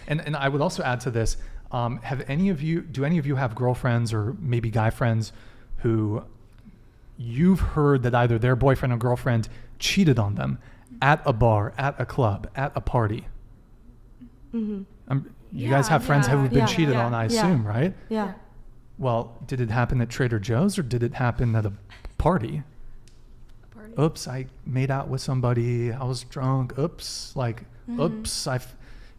And I would also add to this, do any of you have girlfriends or maybe guy friends who you've heard that either their boyfriend or girlfriend cheated on them at a bar, at a club, at a party? Mm-hmm. You guys have friends who have been cheated on, I assume, right? Yeah. Well, did it happen at Trader Joe's or did it happen at a party? Oops, I made out with somebody. I was drunk. Oops, oops,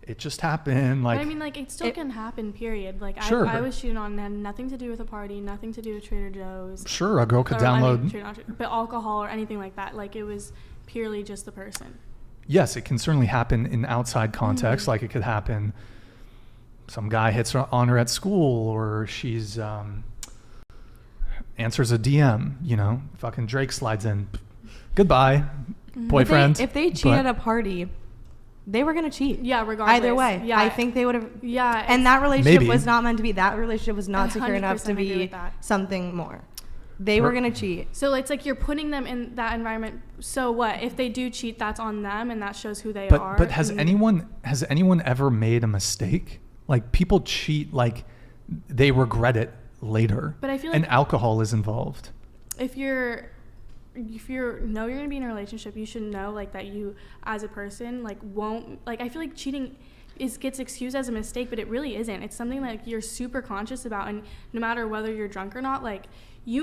it just happened. Like, but I mean, like, it still can happen, period. Like, sure, I was cheated on and had nothing to do with a party, nothing to do with Trader Joe's. Sure, a girl could download. But alcohol or anything like that. Like, it was purely just the person. Yes, it can certainly happen in outside context. Like, it could happen, some guy hits on her at school, or she's answers a DM, fucking Drake slides in. Goodbye, boyfriend. If they cheat at a party, they were going to cheat. Yeah, regardless. Either way. Yeah. I think they would have. Yeah. And that relationship was not meant to be. That relationship was not secure enough to be something more. They were going to cheat. So it's like you're putting them in that environment. So what? If they do cheat, that's on them, and that shows who they are. But has anyone ever made a mistake? Like, people cheat, like, they regret it later. But I feel like, and alcohol is involved. If you're know you're gonna be in a relationship, you should know, like, that you as a person, like, won't, like, I feel like cheating gets excused as a mistake, but it really isn't. It's something like you're super conscious about, and no matter whether you're drunk or not, like, there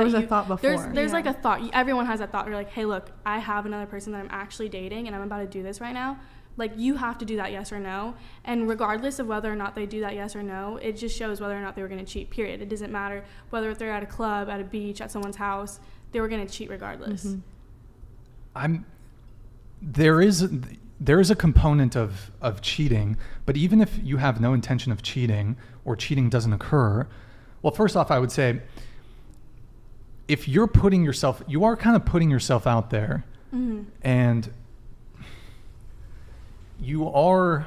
was a thought before. There's like a thought. Everyone has that thought. You're like, hey, look, I have another person that I'm actually dating, and I'm about to do this right now. Like, you have to do that, yes or no. And regardless of whether or not they do that, yes or no, it just shows whether or not they were going to cheat, period. It doesn't matter whether they're at a club, at a beach, at someone's house. They were going to cheat regardless. Mm-hmm. There is a component of cheating, but even if you have no intention of cheating or cheating doesn't occur, well, first off, I would say, if you are kind of putting yourself out there, and you are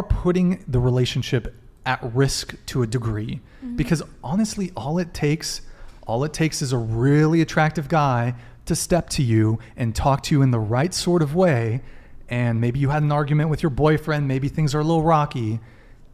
putting the relationship at risk to a degree, because honestly, all it takes is a really attractive guy to step to you and talk to you in the right sort of way, and maybe you had an argument with your boyfriend, maybe things are a little rocky,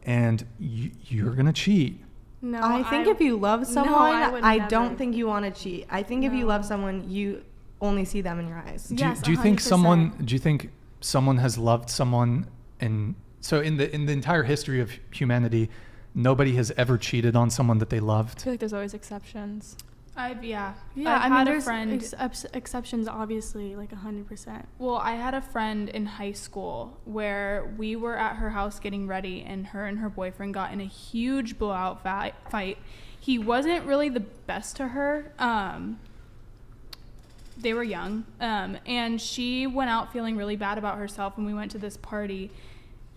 and you're gonna cheat. No, I think if you love someone, I don't think you want to cheat. I think if you love someone, you only see them in your eyes. Yes, do you think someone has loved someone, and so in the entire history of humanity, nobody has ever cheated on someone that they loved? I feel like there's always exceptions. I mean, there's exceptions, obviously, like 100%. Well, I had a friend in high school where we were at her house getting ready, and her boyfriend got in a huge blowout fight. He wasn't really the best to her. They were young, and she went out feeling really bad about herself, and we went to this party,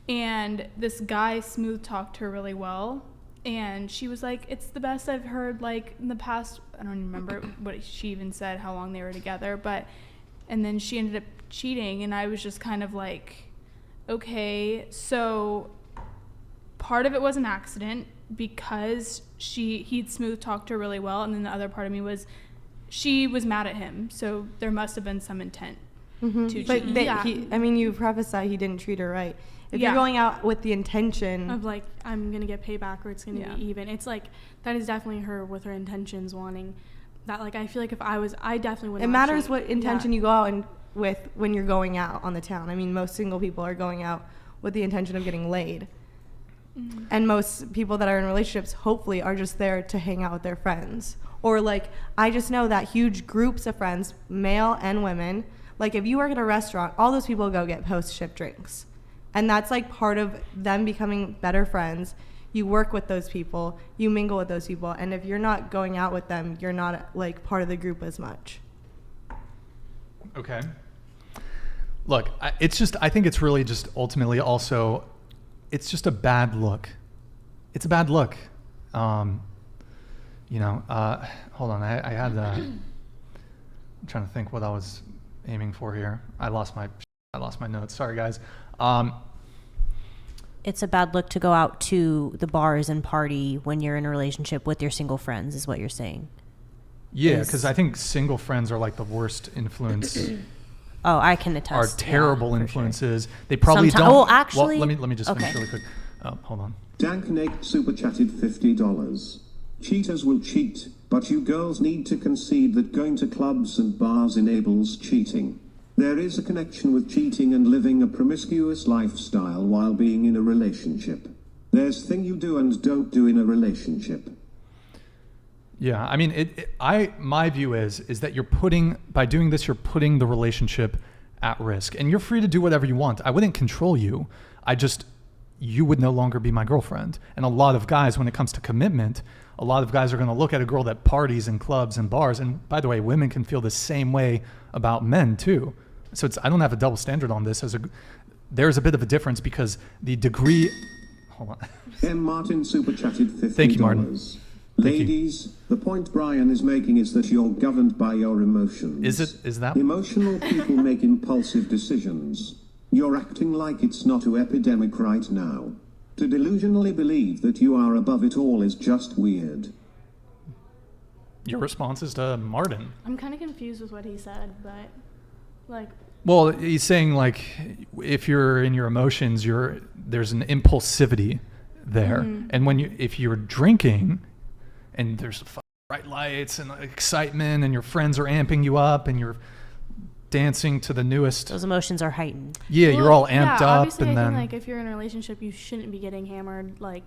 and this guy smooth talked her really well. And she was like, it's the best I've heard, like, in the past. I don't remember what she even said, how long they were together. And then she ended up cheating. And I was just kind of like, okay. So part of it was an accident because he'd smooth talked her really well. And then the other part of me was she was mad at him. So there must have been some intent to cheat. But you prophesied he didn't treat her right. If you're going out with the intention of, like, I'm going to get payback, or it's going to be even, it's like, that is definitely her with her intentions wanting that. Like, I feel like if I definitely wouldn't. It matters what intention you go out with when you're going out on the town. I mean, most single people are going out with the intention of getting laid. Mm-hmm. And most people that are in relationships, hopefully, are just there to hang out with their friends. Or, like, I just know that huge groups of friends, male and women, like, if you work at a restaurant, all those people go get post-shift drinks. And that's, like, part of them becoming better friends. You work with those people, you mingle with those people, and if you're not going out with them, you're not, like, part of the group as much. Okay. Look, I think it's really just ultimately also, it's just a bad look. It's a bad look. Hold on, I had I'm trying to think what I was aiming for here. I lost my notes. Sorry, guys. It's a bad look to go out to the bars and party when you're in a relationship with your single friends, is what you're saying. Yeah, because I think single friends are, like, the worst influence I can are attest. terrible for sure. influences. They probably Someti- don't. well, actually- let me just finish okay. really quick. Oh, hold on. Danknake super chatted $50. Cheaters will cheat, but you girls need to concede that going to clubs and bars enables cheating. There is a connection with cheating and living a promiscuous lifestyle while being in a relationship. There's thing you do and don't do in a relationship. Yeah, I mean, my view is that by doing this, you're putting the relationship at risk, and you're free to do whatever you want. I wouldn't control you. You would no longer be my girlfriend. And a lot of guys, when it comes to commitment, a lot of guys are going to look at a girl that parties in clubs and bars. And by the way, women can feel the same way about men too. So I don't have a double standard on this. There's a bit of a difference because the degree. Hold on. M. Martin super chatted $50. Thank you, Martin. Ladies, the point Brian is making is that you're governed by your emotions. Is that? Emotional people make impulsive decisions. You're acting like it's not an epidemic right now. To delusionally believe that you are above it all is just weird. Your response is to Martin. I'm kind of confused with what he said, but like. Well, he's saying like if you're in your emotions, there's an impulsivity there, and if you're drinking, and there's bright lights and excitement, and your friends are amping you up, and you're dancing to the newest. Those emotions are heightened. Yeah, you're all amped up, obviously and I then think like if you're in a relationship, you shouldn't be getting hammered like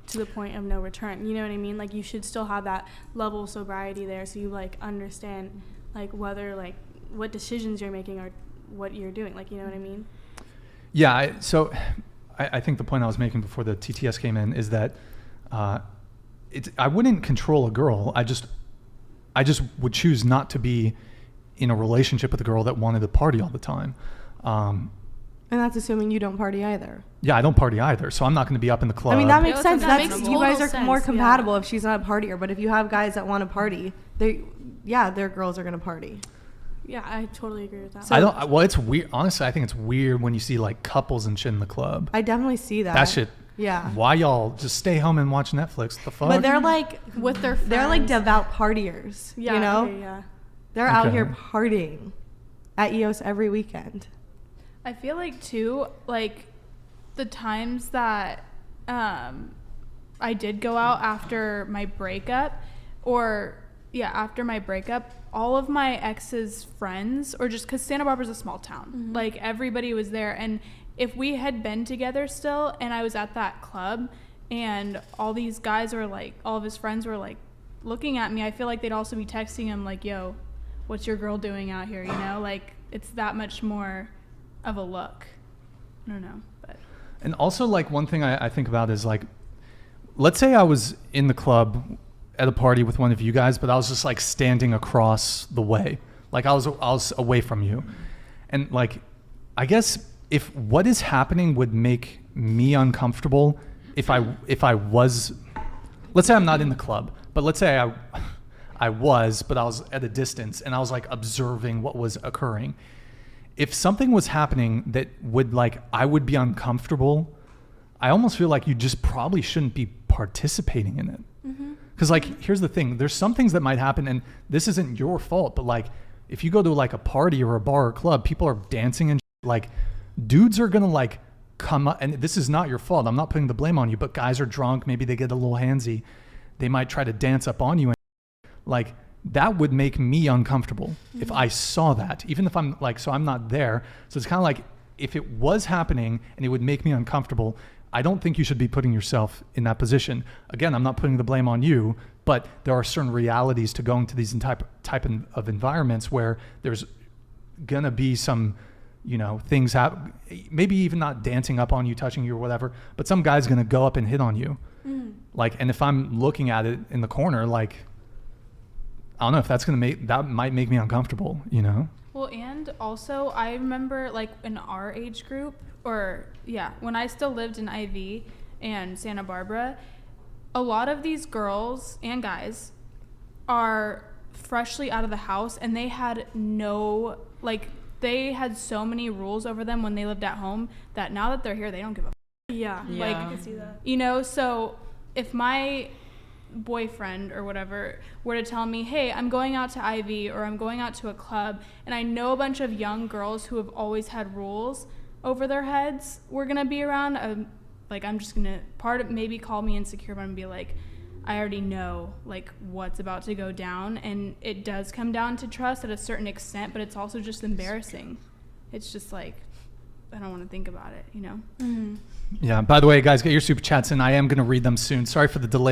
to the point of no return. You know what I mean? Like you should still have that level of sobriety there, so you like understand like whether like what decisions you're making or what you're doing. Like you know what I mean? Yeah. I think the point I was making before the TTS came in is that I wouldn't control a girl. I just would choose not to be in a relationship with a girl that wanted to party all the time. And that's assuming you don't party either. Yeah, I don't party either, so I'm not going to be up in the club. I mean, that makes Yeah, sense. that That's makes you guys total are sense, more yeah. compatible if she's not a partier. But if you have guys that want to party, their girls are going to party. Yeah, I totally agree with that. So- I don't. Well, it's weird. Honestly, I think it's weird when you see like couples and shit in the club. I definitely see that. That shit. Yeah. Why y'all just stay home and watch Netflix? The fuck? But they're like with their friends. they're like devout partiers. Yeah, you know, okay, yeah. they're out Okay. here partying at EOS every weekend. I feel like too, like the times that I did go out after my breakup, after my breakup, all of my ex's friends, or just because Santa Barbara's a small town, like everybody was there, and if we had been together still, and I was at that club, and all these guys were like, all of his friends were like looking at me, I feel like they'd also be texting him like, "Yo, what's your girl doing out here?" You know, like it's that much more of a look. I don't know, but. And also, like, one thing I think about is like, let's say I was in the club at a party with one of you guys, but I was just like standing across the way, like I was away from you, and like, I guess if what is happening would make me uncomfortable, if I was, let's say I'm not in the club, but let's say I was, but I was at a distance and I was like observing what was occurring. If something was happening that would like, I would be uncomfortable, I almost feel like you just probably shouldn't be participating in it. Because like, here's the thing, there's some things that might happen and this isn't your fault, but like if you go to like a party or a bar or club, people are dancing and like dudes are gonna like come up, and this is not your fault, I'm not putting the blame on you, but guys are drunk, maybe they get a little handsy, they might try to dance up on you, and like that would make me uncomfortable if I saw that, even if I'm like, so I'm not there. So it's kind of like if it was happening and it would make me uncomfortable, I don't think you should be putting yourself in that position. Again, I'm not putting the blame on you, but there are certain realities to going to these type of environments where there's gonna be some, you know, things happen, maybe even not dancing up on you, touching you or whatever, but some guy's gonna go up and hit on you. Like, and if I'm looking at it in the corner, like, I don't know if that might make me uncomfortable, you know? Well, and also I remember like in our age group, when I still lived in IV and Santa Barbara, a lot of these girls and guys are freshly out of the house, and they had they had so many rules over them when they lived at home that now that they're here, they don't give a Yeah, Like, I can see that. you know, so if my boyfriend or whatever were to tell me, hey, I'm going out to Ivy or I'm going out to a club, and I know a bunch of young girls who have always had rules over their heads were going to be around, I'm just going to, maybe call me insecure, but I'm going to be like, I already know like what's about to go down, and it does come down to trust at a certain extent, but it's also just embarrassing. It's just like, I don't want to think about it, you know? Yeah. By the way, guys, get your super chats in. I am going to read them soon. Sorry for the delay on